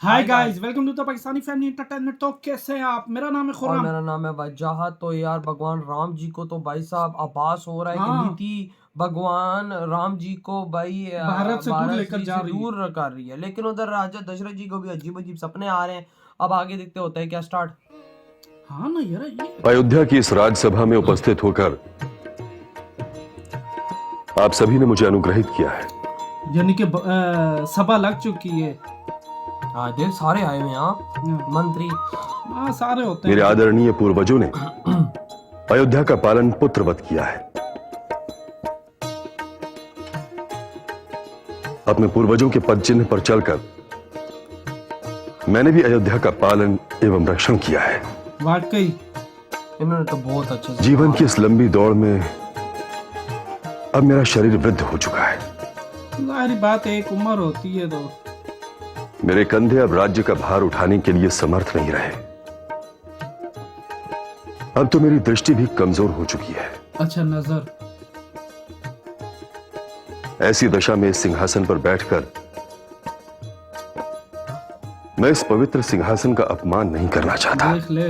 Hi guys, welcome to the Pakistani family entertainment. तो कैसे हैं आप? मेरा नाम है और खुर्रम। मेरा नाम है वजाहत। तो यार भगवान राम जी को तो भाई साहब आभास हो रहा है कि हाँ, नीति भगवान राम जी को भाई भारत से दूर भारत लेकर जी जा से रही है। दूर कर रही है, लेकिन उधर राजा दशरथ जी को भी अजीब अजीब सपने आ रहे हैं। अब आगे देखते होता है क्या स्टार्ट। हाँ ना यार, ये अयोध्या की इस राज्यसभा में उपस्थित होकर आप सभी ने मुझे अनुग्रहित किया है। यानी कि सभा लग चुकी है। हाँ देख सारे आए हुए हैं यहाँ मंत्री। हाँ, सारे होते मेरे हैं। आदरणीय पूर्वजों ने अयोध्या का पालन पुत्रवत किया है। अपने पूर्वजों के पद चिन्ह पर चलकर मैंने भी अयोध्या का पालन एवं रक्षण किया है। वाकई इन्होंने तो बहुत अच्छे से जीवन की इस लंबी दौड़ में अब मेरा शरीर वृद्ध हो चुका है। सारी बात एक उम्र होती है तो मेरे कंधे अब राज्य का भार उठाने के लिए समर्थ नहीं रहे। अब तो मेरी दृष्टि भी कमजोर हो चुकी है। अच्छा नजर। ऐसी दशा में इस सिंहासन पर बैठकर मैं इस पवित्र सिंहासन का अपमान नहीं करना चाहता। देख ले,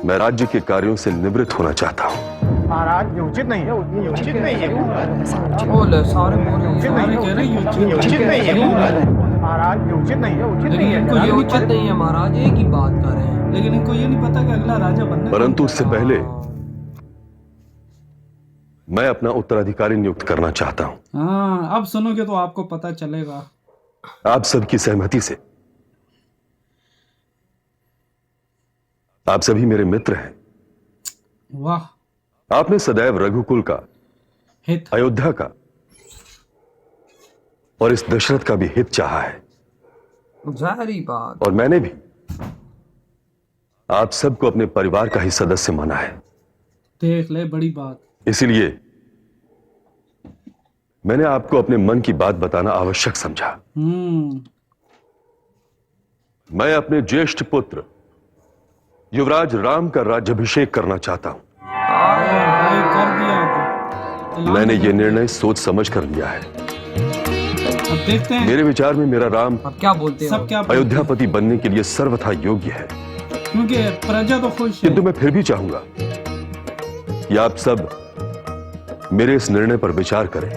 मैं राज्य के कार्यों से निवृत्त होना चाहता हूं। महाराज ये उचित नहीं है, ये उचित नहीं है। बोले सारे बोले सारे कह रहे हैं ये उचित नहीं है महाराज, ये उचित नहीं है, उचित नहीं है। इनको ये ये नहीं उचित नहीं है महाराज, एक ही बात कर रहे हैं। लेकिन इनको ये नहीं पता कि अगला राजा बनना है। परंतु उससे पहले मैं अपना उत्तराधिकारी नियुक्त करना चाहता हूं। हाँ, अब सुनोगे तो आपको पता चलेगा। आप सबकी सहमति से। आप सभी मेरे मित्र हैं। वाह, आपने सदैव रघुकुल का, हित अयोध्या का और इस दशरथ का भी हित चाहा है, जाहिर बात। और मैंने भी आप सबको अपने परिवार का ही सदस्य माना है। देख ले, बड़ी बात। इसीलिए मैंने आपको अपने मन की बात बताना आवश्यक समझा। मैं अपने ज्येष्ठ पुत्र युवराज राम का राज्याभिषेक करना चाहता हूं। भाई कर दिया तो मैंने ये निर्णय सोच समझ कर लिया है। अब देखते हैं मेरे विचार में मेरा राम अब क्या बोलते सब हो? क्या बोलते हैं। अयोध्यापति बनने के लिए सर्वथा योग्य है। क्योंकि प्रजा तो खुश है। किंतु मैं फिर भी चाहूंगा कि आप सब मेरे इस निर्णय पर विचार करें।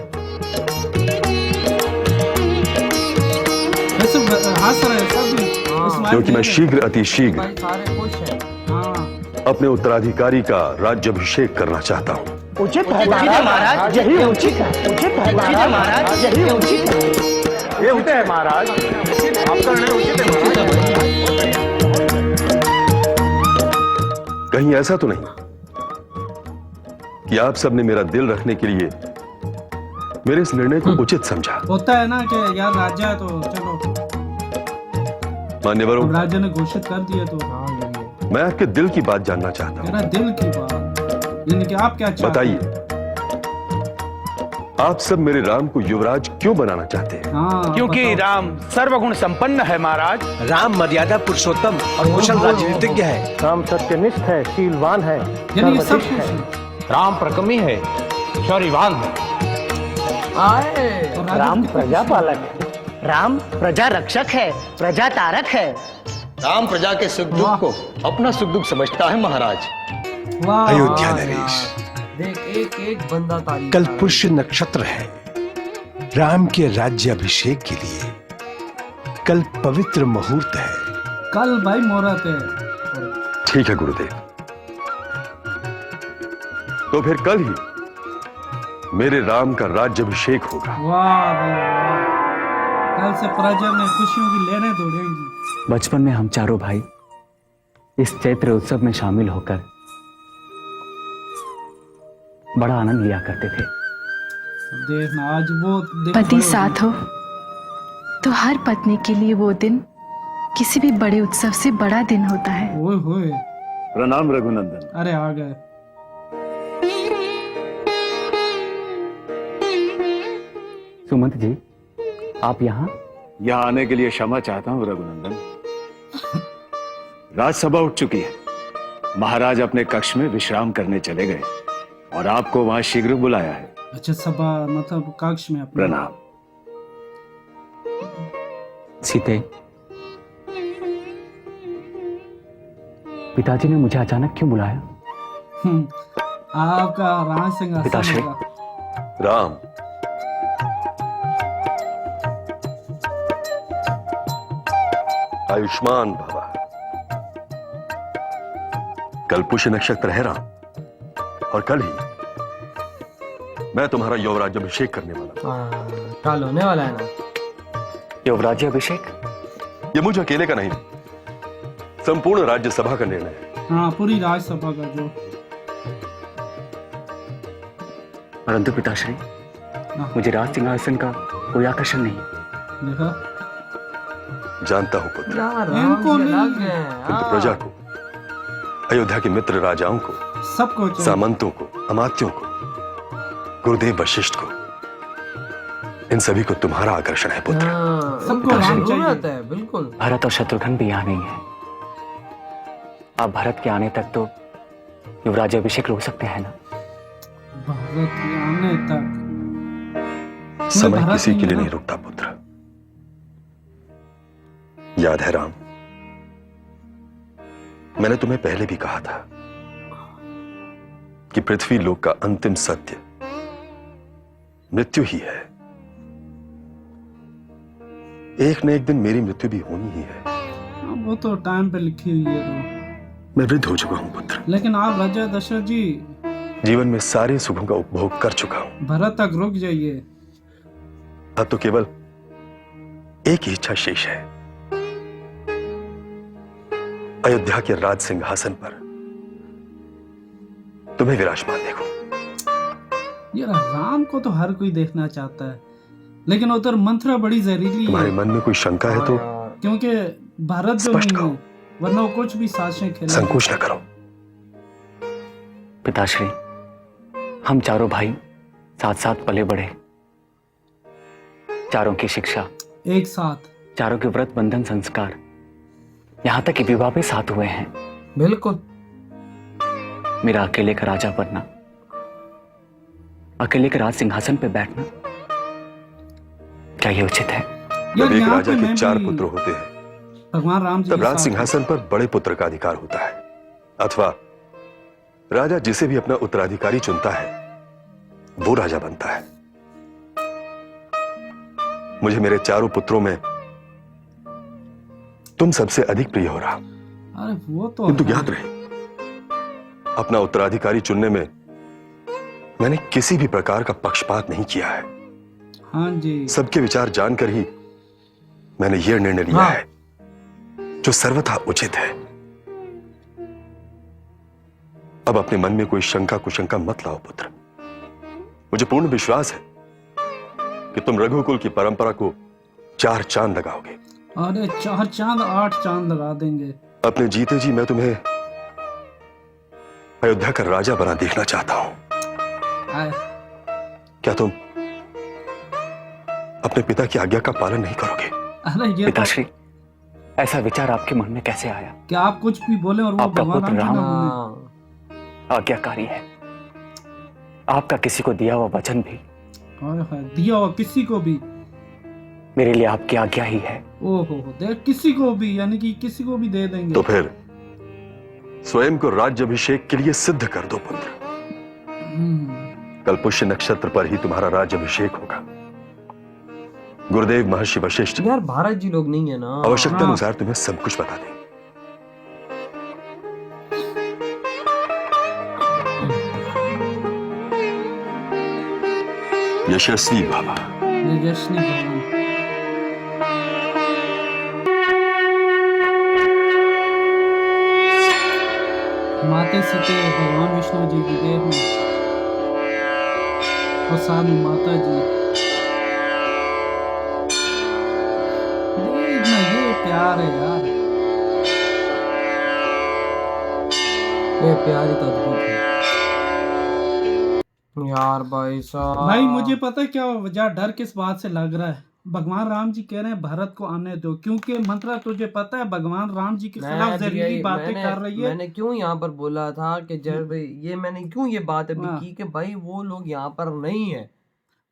वैसे हंस रहे हैं सब भी। स्माइल क्योंकि मैं दे रहे हैं। शीघ्र अति शीघ्र भाई सारे खुश हैं। हाँ, अपने उत्तराधिकारी का राज्याभिषेक करना चाहता हूं। उचित है महाराज, यही उचित है। उचित है महाराज, यही उचित है। ये उचित है महाराज, आपका निर्णय उचित है महाराज। कहीं ऐसा तो नहीं कि आप सबने मेरा दिल रखने के लिए मेरे इस निर्णय को उचित समझा। होता है ना कि यार राजा है तो चलो, मान्यवरों, अब राजा ने घोषित कर दिया तो हाँ यही है। मैं आपके दिल की बात जानना चाहता हूं। मेरा दिल की बात, यानी कि आप क्या चाहते बताइए, हैं? आप सब मेरे राम को युवराज क्यों बनाना चाहते हैं? हाँ, क्योंकि बताओ। राम सर्वगुण संपन्न है महाराज। राम मर्यादा पुरुषोत्तम और कुशल राजनीतिज्ञ है। राम सत्यनिष्ठ है, शीलवान है, यानी कि सब सर्वशिष्ट कुछ है। है। राम प्रकमी है, शौर्यवान है। आए तो राजा राम कितना प्रजा खुश है। पालक है। राम प्रजा रक्षक है, प्रजा तारक है। राम प्रजा के सुख वाह। दुख को अपना सुख दुख समझता है महाराज। वाह, अयोध्या वाह, नरेश, देख एक एक बंदा तारीफ कल कर रहा है। पुष्य नक्षत्र है। राम के राज्याभिषेक के लिए कल पवित्र मुहूर्त है। कल भाई मुहूर्त है। ठीक है गुरुदेव, तो फिर कल ही मेरे राम का राज्याभिषेक होगा। वाह भाई वाह, कल से प्रजा में खुशियों की लहरें दौड़ेंगी। बचपन में हम चारों भाई इस चैत्र उत्सव में शामिल होकर बड़ा आनंद लिया करते थे। देखना आज वो दिन पति बड़े साथ हो तो हर पत्नी के लिए वो दिन किसी भी बड़े उत्सव से बड़ा दिन होता है। ओए होए, प्रणाम रघुनंदन। अरे आ गए। सुमंत जी, आप यहाँ? यहाँ आने के लिए क्षमा चाहता हूँ रघुनंदन। राजसभा उठ चुकी है। महाराज अपने कक्ष में विश्राम करने चले गए और आपको वहां शीघ्र बुलाया है। अच्छा, सभा मतलब कक्ष में अपने। प्रणाम। सीते, पिताजी ने मुझे अचानक क्यों बुलाया? आपका राज सिंहासन पिताश्री। होगा। राम, आयुष्मान भवा। कल पुष्य नक्षत्र है राम, और कल ही मैं तुम्हारा युवराज्याभिषेक करने वाला हूं। कल होने वाला है ना? युवराज्य अभिषेक? ये मुझे अकेले का नहीं, संपूर्ण राज्यसभा का निर्णय है। हाँ, पूरी राज्यसभा का जो। परंतु पिताश्री, मुझे राज सिंहासन का कोई आकर्षण नहीं। देखा, जानता हूं पुत्र, यार इनको राम जी नहीं। अलग हैं। किंतु प्रजा को, अयोध्या के मित्र राजाओं को, सबको चाहिए। सामंतों को, अमात्यों को, गुरुदेव वशिष्ठ को, इन सभी को तुम्हारा आकर्षण है पुत्र। हाँ, सबको इनकी राम जरूरत चाहिए। है, बिल्कुल। भरत और शत्रुघ्न भी यहाँ नहीं है। आप भरत के आने तक तो युवराज अभिषेक रोक सकते हैं ना? भारत के आने तक समय भारत किसी के लिए है ना? नहीं रुकता पुत्र। याद है राम, मैंने तुम्हें पहले भी कहा था कि पृथ्वी लोक का अंतिम सत्य मृत्यु ही है। एक न एक दिन मेरी मृत्यु भी होनी ही है। हाँ, वो तो टाइम पे लिखी हुई है तो। मैं वृद्ध हो चुका हूं पुत्र, लेकिन आप राजा दशरथ जी जीवन में सारे सुखों का उपभोग कर चुका हूं। भरत तक रुक जाइए। अब तो केवल एक ही इच्छा शेष है, अयोध्या के राज सिंहासन पर तुम्हें विराजमान देखो। यार, राम को तो हर कोई देखना चाहता है, लेकिन उधर मंत्रा बड़ी जहरीली तुम्हारे है, मन में कोई शंका है तो क्योंकि भारत जो स्पष्ट नहीं कहो। है, वरना वो कुछ भी साजिशें खेले। संकोच न करो। पिताश्री, हम चारों भाई साथ साथ पले बढ़े, चारों की शिक्षा, एक साथ चारों के व्रत बंधन संस्कार, यहाँ तक कि विवाह भी साथ हुए हैं। बिल्कुल। मेरा अकेले का राजा बनना, अकेले के राज सिंहासन पे बैठना, क्या ये उचित है? जब एक यहाँ राजा पे के मैं 4 भी पुत्र होते हैं भगवान राम जी तब के राज साथ सिंहासन पर बड़े पुत्र का अधिकार होता है, अथवा राजा जिसे भी अपना उत्तराधिकारी चुनता है वो राजा बनता है। मुझे मेरे चारों पुत्रों में तुम सबसे अधिक प्रिय हो रहा, अरे वो तो किंतु है। ज्ञात रहे, अपना उत्तराधिकारी चुनने में मैंने किसी भी प्रकार का पक्षपात नहीं किया है। हाँ जी, सबके विचार जानकर ही मैंने यह निर्णय लिया हाँ। है जो सर्वथा उचित है। अब अपने मन में कोई शंका कुशंका मत लाओ पुत्र। मुझे पूर्ण विश्वास है कि तुम रघुकुल की परंपरा को 4 चांद लगाओगे। अरे 4 चांद 8 चांद लगा देंगे। अपने जीते जी मैं तुम्हें अयोध्या का राजा बना देखना चाहता हूं। आए, क्या तुम अपने पिता की आज्ञा का पालन नहीं करोगे? अरे ये तो, पिताश्री, ऐसा विचार आपके मन में कैसे आया? क्या आप कुछ भी बोले और वो आपका भगवान पुत्र राम जी राम ना बोले? हाँ, आज्ञाकारी है। आपका किसी को दिया हुआ वचन भी हाय हाय, दिया हो किसी को भी। मेरे लिए आपकी आज्ञा ही है। ओहो, देख किसी को भी, यानी कि किसी को भी दे देंगे। तो फिर स्वयं को राज्याभिषेक के लिए सिद्ध कर दो पुत्र। कल पुष्य नक्षत्र पर ही तुम्हारा राज्याभिषेक होगा। गुरुदेव महर्षि वशिष्ठ यार भारत जी लोग नहीं है ना। आवश्यकता अनुसार तुम्हें सब कुछ बता देंगे। यशस्वी बाबा। यशस्वी भगवान। माते सीते भगवान विष्णु जी की देह में और साथ में माता जी। देखना, ये प्यार है यार, ये प्यार ही तो अद्भुत है यार भाई साहब। भाई मुझे पता है क्या वजह, डर किस बात से लग रहा है। भगवान राम जी कह रहे हैं भारत को आने दो, क्योंकि मंत्रा तुझे पता है भगवान राम जी के खिलाफ जहरीली बातें कर रही है। मैंने क्यों यहाँ पर बोला था कि जब ये मैंने क्यों ये बात अभी हाँ। की कि भाई वो लोग यहाँ पर नहीं है।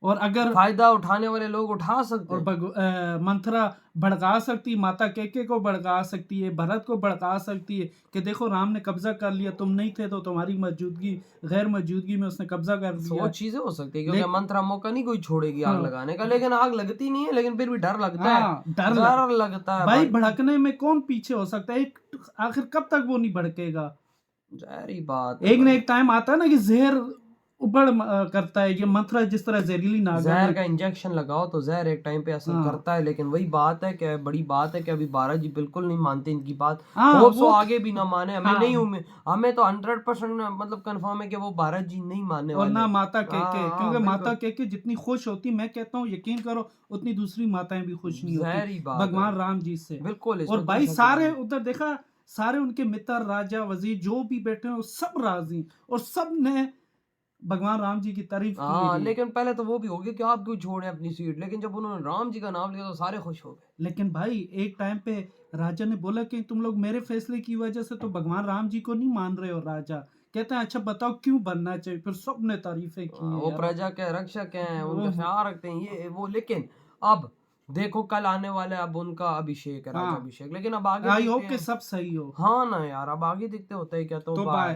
और अगर फायदा उठाने वाले लोग उठा सकते और हैं। मंथरा भड़का सकती है, माता केके को भड़का सकती है, भरत को भड़का सकती है कि देखो राम ने कब्जा कर लिया, तुम नहीं थे तो तुम्हारी मौजूदगी गैर मौजूदगी में उसने कब्जा कर लिया। वो चीजें हो सकती है क्योंकि लेकिन- मंत्रा मौका नहीं कोई छोड़ेगी आग हाँ। लगाने का, लेकिन आग लगती नहीं है, लेकिन फिर भी डर लगता है। हाँ, डर डर लगता है भाई भड़कने में कौन पीछे हो सकता है? आखिर कब तक वो नहीं भड़केगा? जहरी बात है एक न भाई। एक टाइम आता है ना कि जहर करता है। ये मंथरा जिस तरह जहरीली नाग जहर का इंजेक्शन लगाओ तो जहर एक टाइम पे असर हाँ। करता है, लेकिन वही बात है कि बड़ी बात है कि अभी भारत जी बिल्कुल नहीं मानते इनकी बात। हाँ, होप सो वो- आगे भी ना माने, हमें हाँ। नहीं हमें तो 100% मतलब कंफर्म है कि वो भारत जी नहीं मानने और वाले। ना माता केके, हाँ, क्योंकि माता बिल्कुल। केके जितनी खुश होती, मैं कहता हूँ यकीन करो उतनी दूसरी माताएं भी खुश नहीं जहरी होती बात है। भगवान राम जी से। बिल्कुल इसमें और कोई भाई शक सारे नहीं। उधर देखा, सारे उनके मित्र राजा वजीर जो भी बैठे हैं वो सब राजी और सब ने भगवान राम जी की तारीफ हाँ, की। लेकिन पहले तो वो भी हो गया कि आप क्यों छोड़े अपनी सीट, लेकिन जब उन्होंने राम जी का नाम लिया तो सारे खुश हो गए। लेकिन भाई एक टाइम पे राजा ने बोला कि तुम लोग मेरे फैसले की वजह से तो भगवान राम जी को नहीं मान रहे हो। राजा कहते हैं अच्छा बताओ क्यों बनना चाहिए? फिर सबने तारीफें की वो यार। प्रजा के रक्षक हैं, उनका वो- ख्याल रखते हैं ये वो, लेकिन अब देखो कल आने वाला है, अब उनका अभिषेक है, हाँ। राजा अभिषेक, लेकिन अब आगे आई देखते होप कि हैं। सब सही हो। हाँ ना यार, अब आगे देखते होता है क्या, तो तो बाय। बाय।